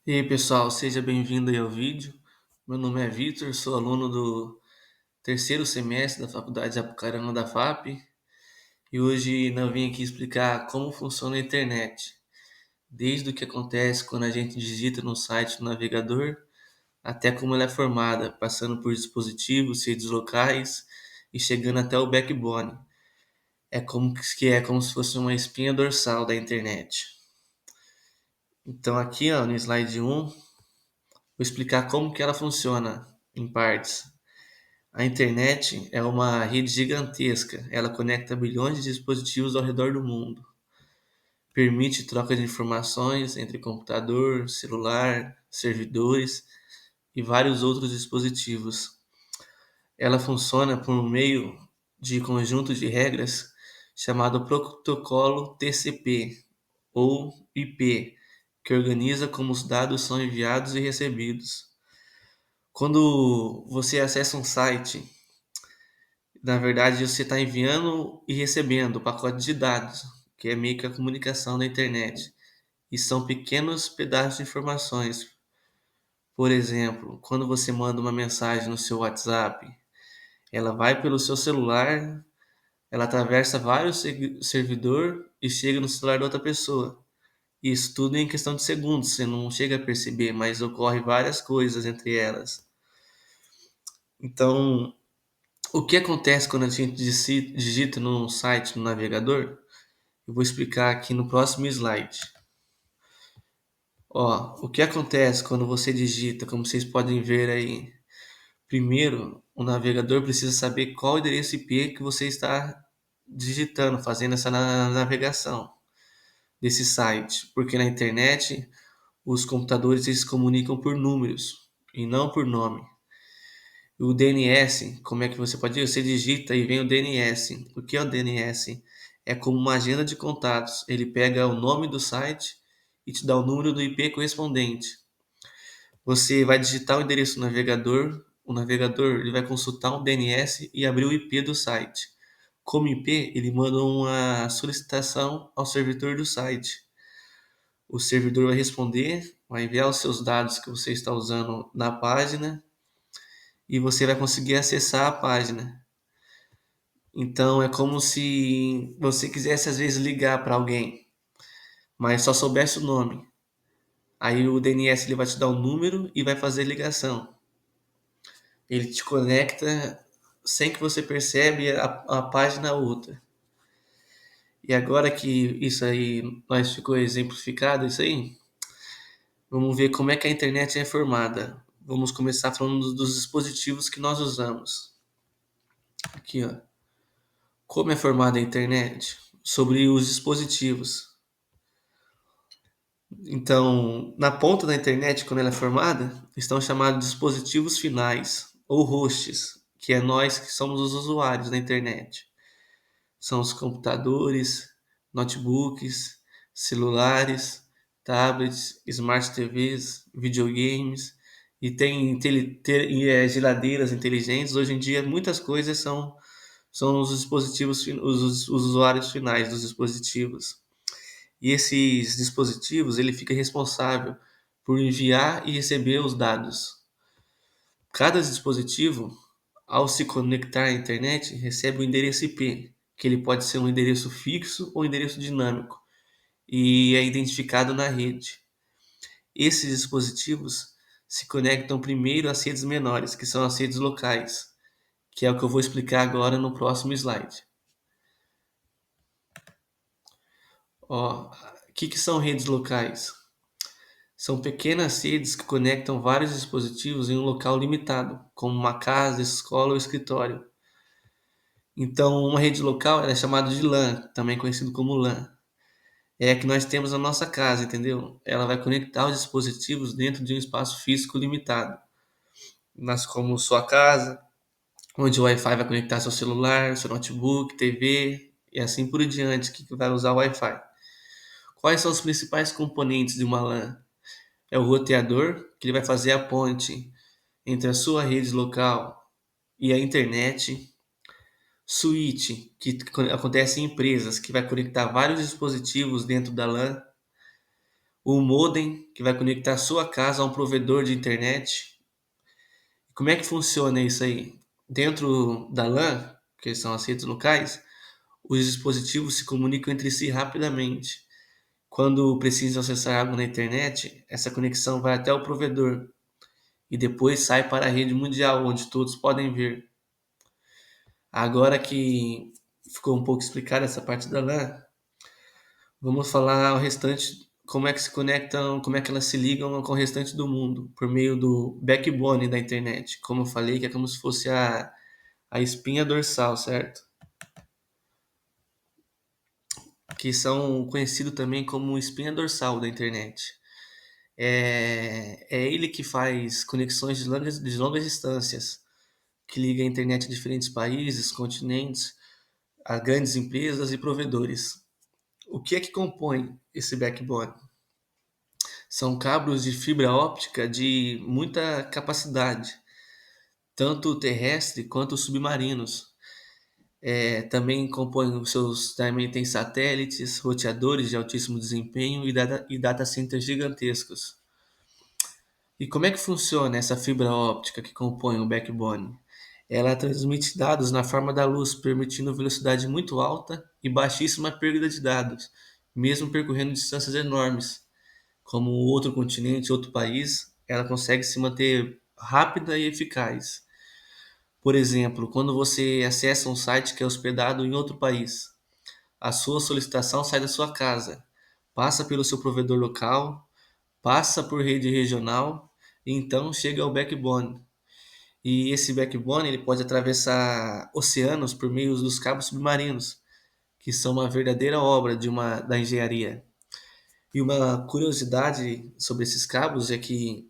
E aí, pessoal, seja bem-vindo aí ao vídeo. Meu nome é Vitor, sou aluno do terceiro semestre da Faculdade de Apucarana da FAP e hoje eu vim aqui explicar como funciona a internet, desde o que acontece quando a gente digita no site do navegador até como ela é formada, passando por dispositivos, redes locais e chegando até o backbone. É como se fosse uma espinha dorsal da internet. Então aqui, ó, no slide 1, vou explicar como que ela funciona em partes. A internet é uma rede gigantesca. Ela conecta bilhões de dispositivos ao redor do mundo. Permite troca de informações entre computador, celular, servidores e vários outros dispositivos. Ela funciona por meio de conjunto de regras chamado Protocolo TCP ou IP, que organiza como os dados são enviados e recebidos. Quando você acessa um site, na verdade, você está enviando e recebendo pacotes de dados, que é meio que a comunicação da internet. E são pequenos pedaços de informações. Por exemplo, quando você manda uma mensagem no seu WhatsApp, ela vai pelo seu celular, ela atravessa vários servidores e chega no celular da outra pessoa. Isso tudo em questão de segundos, você não chega a perceber, mas ocorre várias coisas entre elas. Então, o que acontece quando a gente digita no site, no navegador? Eu vou explicar aqui no próximo slide. Ó, o que acontece quando você digita, como vocês podem ver aí? Primeiro, o navegador precisa saber qual endereço IP que você está digitando, fazendo essa navegação desse site, porque na internet os computadores eles se comunicam por números e não por nome. O DNS, como é que você pode ir? Você digita e vem o DNS. O que é o DNS? É como uma agenda de contatos. Ele pega o nome do site e te dá o número do IP correspondente. Você vai digitar o endereço do navegador, o navegador ele vai consultar um DNS e abrir o IP do site. Como IP, ele manda uma solicitação ao servidor do site. O servidor vai responder, vai enviar os seus dados que você está usando na página e você vai conseguir acessar a página. Então é como se você quisesse às vezes ligar para alguém, mas só soubesse o nome. Aí o DNS ele vai te dar o número e vai fazer ligação. Ele te conecta sem que você percebe a página a outra. E agora que isso aí nós ficou exemplificado isso aí, vamos ver como é que a internet é formada. Vamos começar falando dos dispositivos que nós usamos. Aqui, ó. Como é formada a internet? Sobre os dispositivos. Então, na ponta da internet, quando ela é formada, estão chamados dispositivos finais, ou hosts, que é nós que somos os usuários da internet. São os computadores, notebooks, celulares, tablets, smart TVs, videogames, e tem geladeiras inteligentes. Hoje em dia, muitas coisas são os dispositivos, os usuários finais dos dispositivos. E esses dispositivos, ele fica responsável por enviar e receber os dados. Cada dispositivo, ao se conectar à internet, recebe o endereço IP, que ele pode ser um endereço fixo ou endereço dinâmico, e é identificado na rede. Esses dispositivos se conectam primeiro às redes menores, que são as redes locais, que é o que eu vou explicar agora no próximo slide. Ó, o que são redes locais? São pequenas redes que conectam vários dispositivos em um local limitado, como uma casa, escola ou escritório. Então, uma rede local ela é chamada de LAN, também conhecido como LAN. É a que nós temos na nossa casa, entendeu? Ela vai conectar os dispositivos dentro de um espaço físico limitado, mas como sua casa, onde o Wi-Fi vai conectar seu celular, seu notebook, TV e assim por diante, que vai usar o Wi-Fi. Quais são os principais componentes de uma LAN? É o roteador, que ele vai fazer a ponte entre a sua rede local e a internet. Switch, que acontece em empresas, que vai conectar vários dispositivos dentro da LAN. o modem que vai conectar a sua casa a um provedor de internet. Como é que funciona isso aí? Dentro da LAN, que são as redes locais, os dispositivos se comunicam entre si rapidamente. Quando precisam acessar algo na internet, essa conexão vai até o provedor e depois sai para a rede mundial, onde todos podem ver. Agora que ficou um pouco explicada essa parte da LAN, vamos falar o restante, como é que se conectam, como é que elas se ligam com o restante do mundo, por meio do backbone da internet. Como eu falei, que é como se fosse a espinha dorsal, certo? Que são conhecidos também como espinha dorsal da internet. É ele que faz conexões de longas distâncias, que liga a internet a diferentes países, continentes, a grandes empresas e provedores. O que é que compõe esse backbone? São cabos de fibra óptica de muita capacidade, tanto terrestre quanto submarinos. Também compõem os seus, também tem satélites, roteadores de altíssimo desempenho e data centers gigantescos. E como é que funciona essa fibra óptica que compõe o backbone? Ela transmite dados na forma da luz, permitindo velocidade muito alta e baixíssima perda de dados, mesmo percorrendo distâncias enormes, como outro continente, outro país, ela consegue se manter rápida e eficaz. Por exemplo, quando você acessa um site que é hospedado em outro país, a sua solicitação sai da sua casa, passa pelo seu provedor local, passa por rede regional e então chega ao backbone. E esse backbone ele pode atravessar oceanos por meio dos cabos submarinos, que são uma verdadeira obra da engenharia. E uma curiosidade sobre esses cabos é que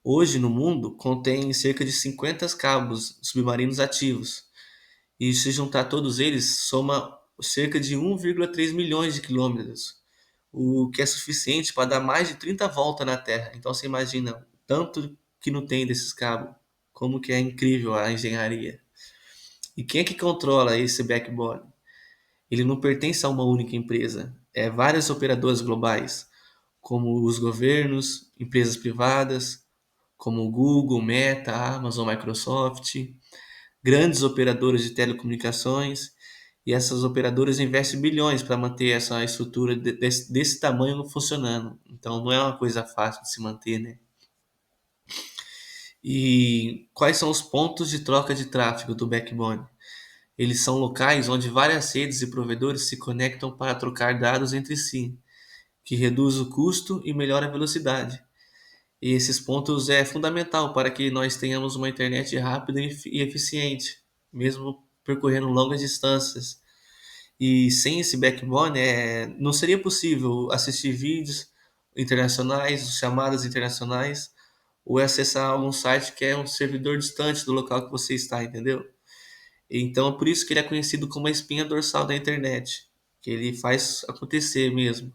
hoje no mundo contém cerca de 50 cabos submarinos ativos. E se juntar todos eles, soma cerca de 1,3 milhões de quilômetros, o que é suficiente para dar mais de 30 voltas na Terra. Então você imagina tanto que não tem desses cabos, como que é incrível a engenharia. E quem é que controla esse backbone? Ele não pertence a uma única empresa, é várias operadoras globais, como os governos, empresas privadas, como o Google, Meta, Amazon, Microsoft, grandes operadoras de telecomunicações, e essas operadoras investem bilhões para manter essa estrutura desse tamanho funcionando. Então não é uma coisa fácil de se manter, né? E quais são os pontos de troca de tráfego do backbone? Eles são locais onde várias redes e provedores se conectam para trocar dados entre si, que reduz o custo e melhora a velocidade. E esses pontos é fundamental para que nós tenhamos uma internet rápida e eficiente, mesmo percorrendo longas distâncias. E sem esse backbone, não seria possível assistir vídeos internacionais, chamadas internacionais, ou acessar algum site que é um servidor distante do local que você está, entendeu? Então, é por isso que ele é conhecido como a espinha dorsal da internet, que ele faz acontecer mesmo.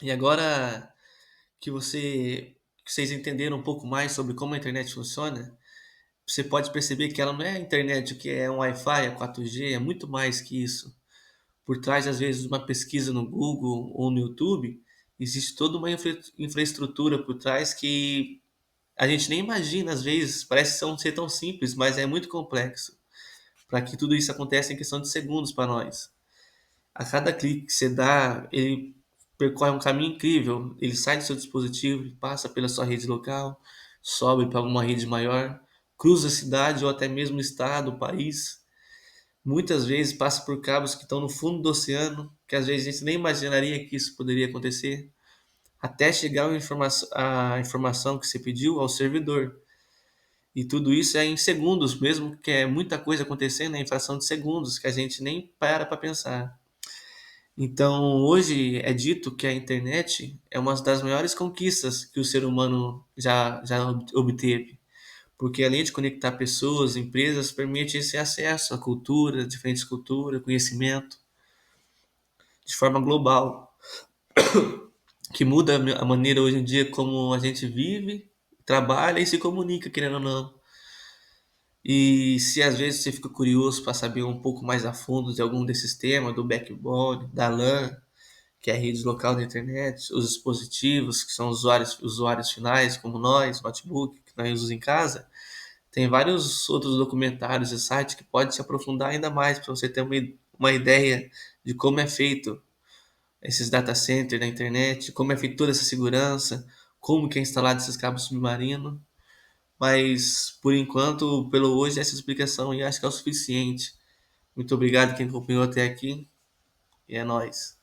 E agora que vocês entenderam um pouco mais sobre como a internet funciona, você pode perceber que ela não é a internet, o que é um Wi-Fi, é 4G, é muito mais que isso. Por trás, às vezes, de uma pesquisa no Google ou no YouTube, existe toda uma infraestrutura por trás que a gente nem imagina, às vezes, parece ser tão simples, mas é muito complexo. Para que tudo isso aconteça em questão de segundos para nós. A cada clique que você dá, ele percorre um caminho incrível. Ele sai do seu dispositivo, passa pela sua rede local, sobe para alguma rede maior, cruza a cidade ou até mesmo o estado, o país. Muitas vezes passa por cabos que estão no fundo do oceano, que às vezes a gente nem imaginaria que isso poderia acontecer, até chegar a informação que você pediu ao servidor. E tudo isso é em segundos, mesmo que é muita coisa acontecendo, é em fração de segundos, que a gente nem para pensar. Então, hoje é dito que a internet é uma das maiores conquistas que o ser humano já obteve, porque além de conectar pessoas, empresas, permite esse acesso à cultura, diferentes culturas, conhecimento, de forma global, que muda a maneira hoje em dia como a gente vive, trabalha e se comunica, querendo ou não. E se às vezes você fica curioso para saber um pouco mais a fundo de algum desses temas, do backbone, da LAN, que é a rede local da internet, os dispositivos, que são usuários finais, como nós, notebook, que nós usamos em casa. Tem vários outros documentários e sites que pode se aprofundar ainda mais para você ter uma ideia de como é feito esses data centers na internet, como é feita toda essa segurança, como que é instalado esses cabos submarinos. Mas, por enquanto, pelo hoje, essa explicação eu acho que é o suficiente. Muito obrigado quem acompanhou até aqui e é nóis.